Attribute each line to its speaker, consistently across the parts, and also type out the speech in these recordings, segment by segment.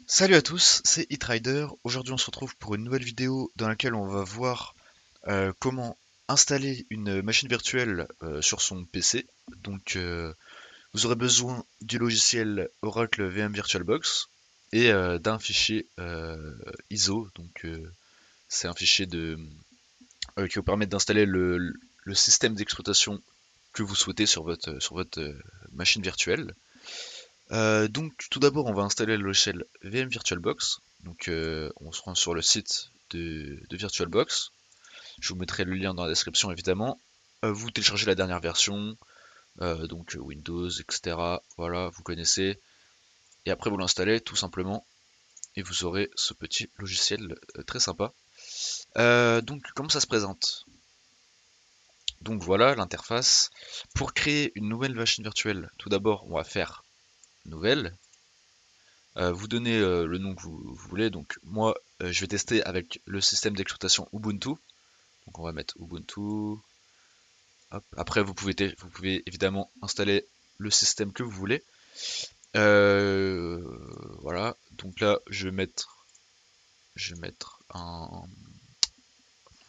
Speaker 1: Salut à tous, c'est Hitrider. Aujourd'hui on se retrouve pour une nouvelle vidéo dans laquelle on va voir comment installer une machine virtuelle sur son PC. Vous aurez besoin du logiciel Oracle VM VirtualBox et d'un fichier ISO. C'est un fichier qui vous permet d'installer le système d'exploitation que vous souhaitez sur votre machine virtuelle. Tout d'abord, on va installer le logiciel VM VirtualBox. On se rend sur le site de VirtualBox. Je vous mettrai le lien dans la description évidemment. Vous téléchargez la dernière version, Windows, etc. Voilà, vous connaissez. Et après vous l'installez tout simplement et vous aurez ce petit logiciel très sympa. Comment ça se présente? Donc voilà l'interface. Pour créer une nouvelle machine virtuelle, tout d'abord on va faire nouvelle. Vous donnez le nom que vous voulez. Donc moi, je vais tester avec le système d'exploitation Ubuntu. Donc on va mettre Ubuntu. Hop. Après, vous pouvez évidemment installer le système que vous voulez. Euh, voilà. Donc là, je vais mettre un.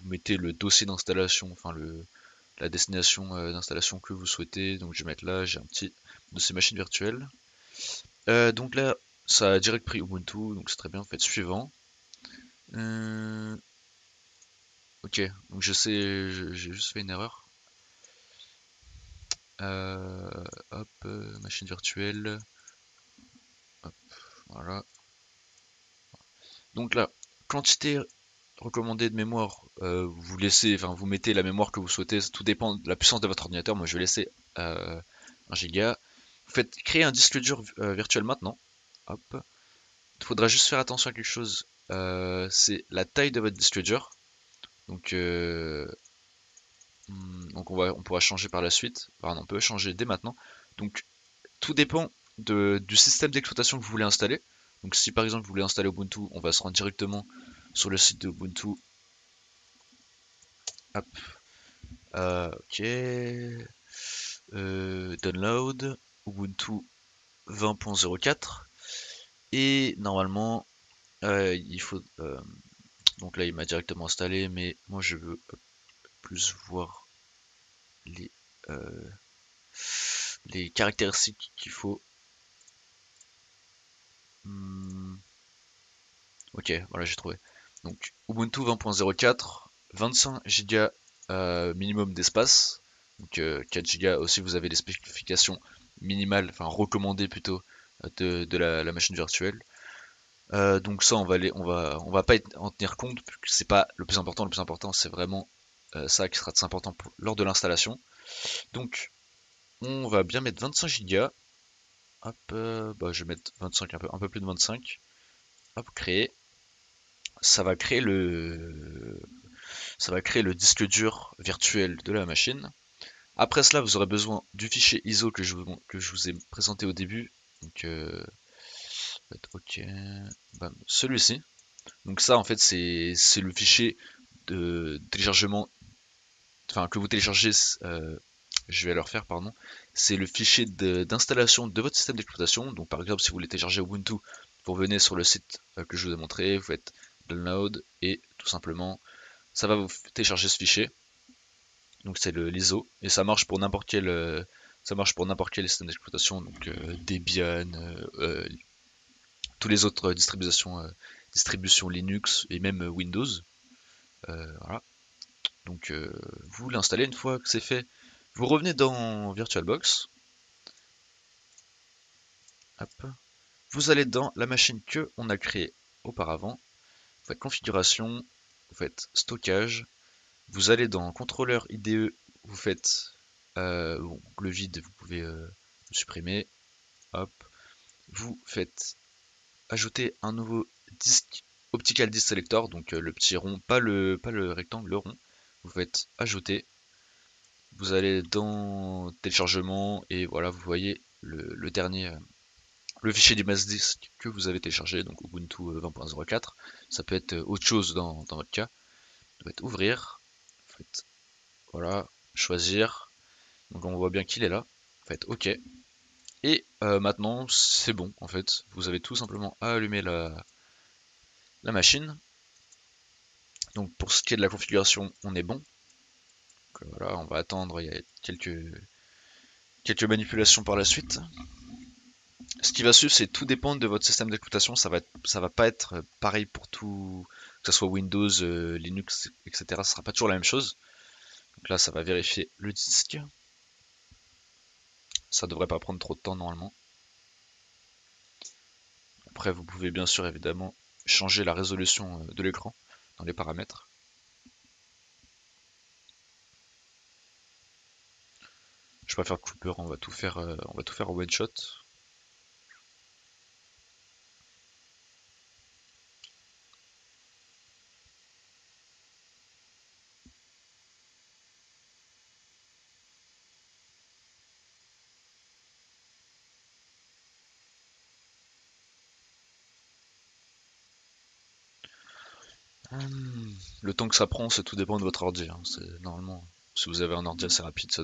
Speaker 1: Vous mettez le dossier d'installation, la destination d'installation que vous souhaitez. Donc je vais mettre là, j'ai un petit dossier machine virtuelle. Donc là, ça a direct pris Ubuntu, donc c'est très bien. Faites suivant. Euh, Ok, donc je sais, j'ai juste fait une erreur. Hop, machine virtuelle. Hop, voilà. Donc là, quantité recommandée de mémoire, vous laissez, enfin vous mettez la mémoire que vous souhaitez, tout dépend de la puissance de votre ordinateur. Moi je vais laisser 1 giga. Vous faites créer un disque dur virtuel maintenant. Hop. Il faudra juste faire attention à quelque chose. C'est la taille de votre disque dur. Donc, euh, on pourra changer par la suite. Enfin, on peut changer dès maintenant. Donc tout dépend du système d'exploitation que vous voulez installer. Donc si par exemple vous voulez installer Ubuntu, on va se rendre directement sur le site de Ubuntu. Hop, ok. Download Ubuntu 20.04. Et normalement, il faut. Donc là, il m'a directement installé, mais moi je veux plus voir les, euh, les caractéristiques qu'il faut. Hmm, ok, voilà, j'ai trouvé. Donc Ubuntu 20.04, 25 Go minimum d'espace. Donc 4 Go aussi, vous avez les spécifications minimales, enfin recommandées plutôt, de la machine virtuelle. Donc ça, on va pas en tenir compte, puisque c'est pas le plus important. Le plus important, c'est vraiment ça qui sera très important lors de l'installation. Donc on va bien mettre 25 Go. Hop, je vais mettre 25, un peu plus de 25. Hop, créer. Ça va créer ça va créer le disque dur virtuel de la machine. Après cela, vous aurez besoin du fichier ISO que je vous ai présenté au début. Donc, ok, bam, celui-ci. Donc ça, en fait, c'est le fichier de téléchargement, enfin que vous téléchargez. Je vais le refaire, pardon. C'est le fichier d'installation de votre système d'exploitation. Donc, par exemple, si vous voulez télécharger Ubuntu, vous revenez sur le site que je vous ai montré, vous faites download et tout simplement, ça va vous télécharger ce fichier. Donc c'est le l'ISO et ça marche pour n'importe quel système d'exploitation, Debian, tous les autres distributions Linux et même Windows. Voilà. Vous l'installez une fois que c'est fait, vous revenez dans VirtualBox. Hop. Vous allez dans la machine que on a créée auparavant. Vous faites configuration, vous faites stockage. Vous allez dans contrôleur IDE, vous faites le vide, vous pouvez le supprimer. Hop, vous faites ajouter un nouveau disque optical disc selector, donc le petit rond, pas le rectangle, le rond. Vous faites ajouter. Vous allez dans téléchargement et voilà, vous voyez le dernier, le fichier d'image disk que vous avez téléchargé, donc Ubuntu 20.04. Ça peut être autre chose dans votre cas. Vous faites ouvrir, vous faites voilà, choisir. Donc on voit bien qu'il est là. Vous faites OK. Et maintenant, c'est bon en fait. Vous avez tout simplement à allumer la machine. Donc pour ce qui est de la configuration, on est bon. Donc, voilà, on va attendre, il y a quelques manipulations par la suite. Ce qui va suivre, c'est tout dépendre de votre système d'exploitation. Ça va pas être pareil pour tout, que ce soit Windows, Linux, etc. Ce sera pas toujours la même chose. Donc là, ça va vérifier le disque. Ça devrait pas prendre trop de temps normalement. Après, vous pouvez bien sûr évidemment changer la résolution de l'écran dans les paramètres. Je vais pas faire de coupeur, on va tout faire en one shot. Le temps que ça prend, c'est tout dépend de votre ordi, hein. C'est normalement, si vous avez un ordi assez rapide, ça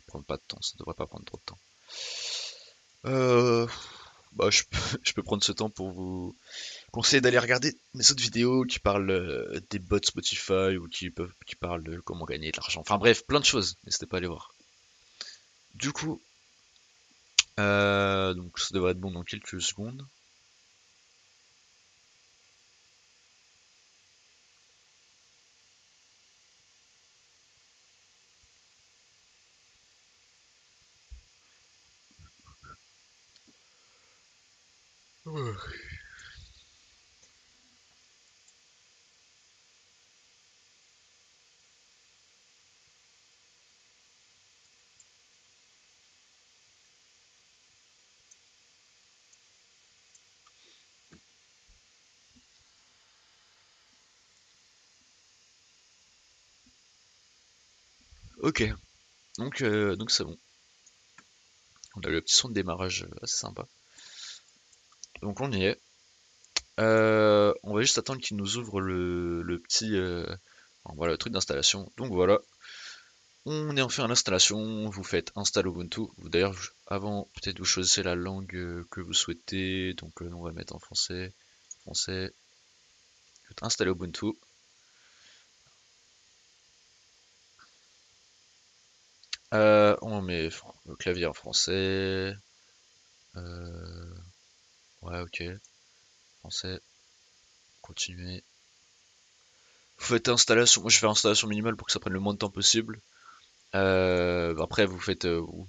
Speaker 1: prend pas de temps, ça devrait pas prendre trop de temps. Euh, Bah, je peux prendre ce temps pour vous conseiller d'aller regarder mes autres vidéos qui parlent des bots Spotify ou qui parlent de comment gagner de l'argent. Enfin bref, plein de choses. N'hésitez pas à aller voir. Du coup, donc ça devrait être bon dans quelques secondes. Ok, donc c'est bon. On a le petit son de démarrage assez sympa. Donc on y est. On va juste attendre qu'il nous ouvre le petit voilà, le truc d'installation. Donc voilà, on est enfin à l'installation. Vous faites install Ubuntu. D'ailleurs, avant, peut-être vous choisissez la langue que vous souhaitez. Donc on va mettre en français. Français. Faites installer Ubuntu. On met le clavier en français. Euh, ouais, ok. Français. Continuer. Vous faites installation. Moi, je fais installation minimale pour que ça prenne le moins de temps possible. Après, vous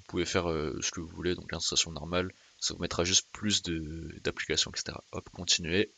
Speaker 1: pouvez faire ce que vous voulez, donc l'installation normale, ça vous mettra juste plus d'applications, etc. Hop, continuer.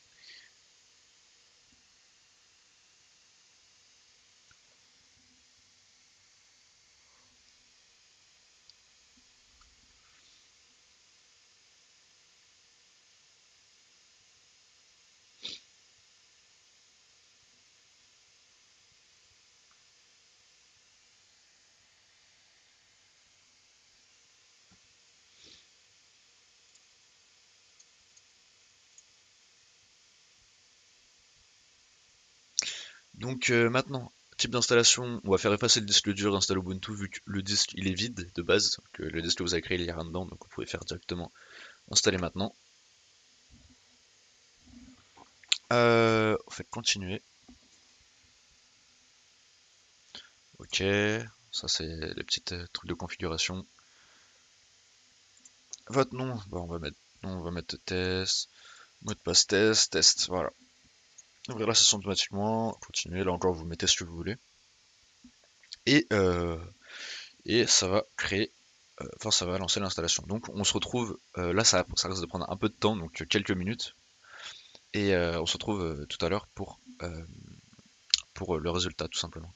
Speaker 1: Donc maintenant, type d'installation, on va faire effacer le disque dur d'installer Ubuntu vu que le disque il est vide de base, que le disque que vous avez créé il y a rien dedans, donc vous pouvez faire directement installer maintenant. Vous faites continuer. Ok, ça c'est les petits trucs de configuration. Votre nom, bah, on va mettre test, mot de passe test, test, voilà. Ouvrir la session automatiquement, continuer, là encore vous mettez ce que vous voulez. Et, euh, et ça va créer, enfin ça va lancer l'installation. Donc on se retrouve, là ça risque de prendre un peu de temps, donc quelques minutes. Et on se retrouve tout à l'heure pour le résultat tout simplement.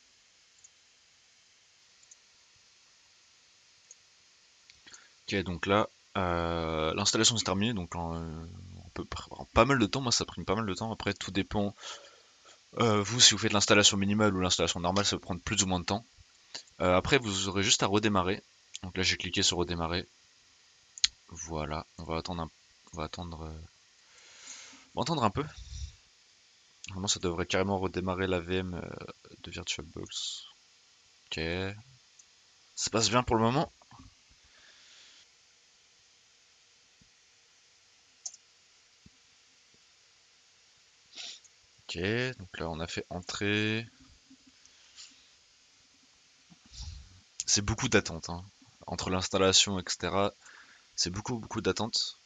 Speaker 1: Ok, donc là, l'installation s'est terminée, donc en pas mal de temps, moi ça a pris pas mal de temps, après tout dépend, vous si vous faites l'installation minimale ou l'installation normale, ça va prendre plus ou moins de temps. Après vous aurez juste à redémarrer, donc là j'ai cliqué sur redémarrer, voilà, on va attendre, on va attendre un peu, normalement ça devrait carrément redémarrer la VM de VirtualBox, ok, ça passe bien pour le moment. Ok, donc là on a fait entrer. C'est beaucoup d'attente, hein. Entre l'installation, etc. C'est beaucoup d'attente.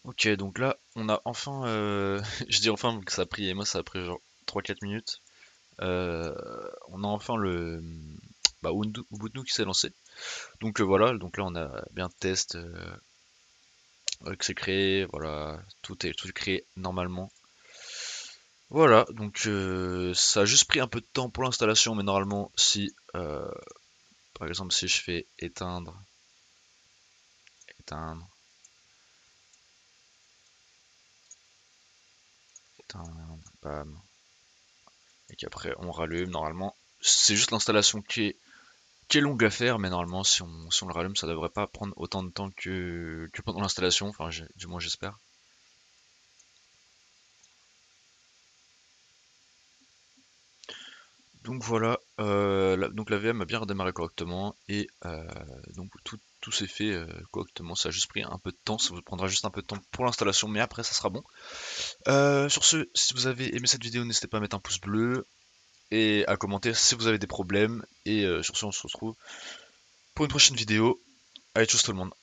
Speaker 1: Ok, donc là on a enfin, je dis enfin que ça a pris, et moi ça a pris genre 3-4 minutes. On a enfin le Ubuntu qui s'est lancé. Donc voilà, donc là on a bien test que c'est créé, voilà, tout est créé normalement. Voilà, donc ça a juste pris un peu de temps pour l'installation, mais normalement si par exemple si je fais éteindre, éteindre, éteindre, bam, et qu'après on rallume, normalement c'est juste l'installation qui est longue à faire, mais normalement si on le rallume ça devrait pas prendre autant de temps que pendant l'installation, enfin du moins j'espère. Donc voilà, donc la VM a bien redémarré correctement et donc tout s'est fait correctement. Ça a juste pris un peu de temps, ça vous prendra juste un peu de temps pour l'installation, mais après ça sera bon. Sur ce, si vous avez aimé cette vidéo, n'hésitez pas à mettre un pouce bleu et à commenter si vous avez des problèmes. Et sur ce, on se retrouve pour une prochaine vidéo. Allez, tchuss tout le monde.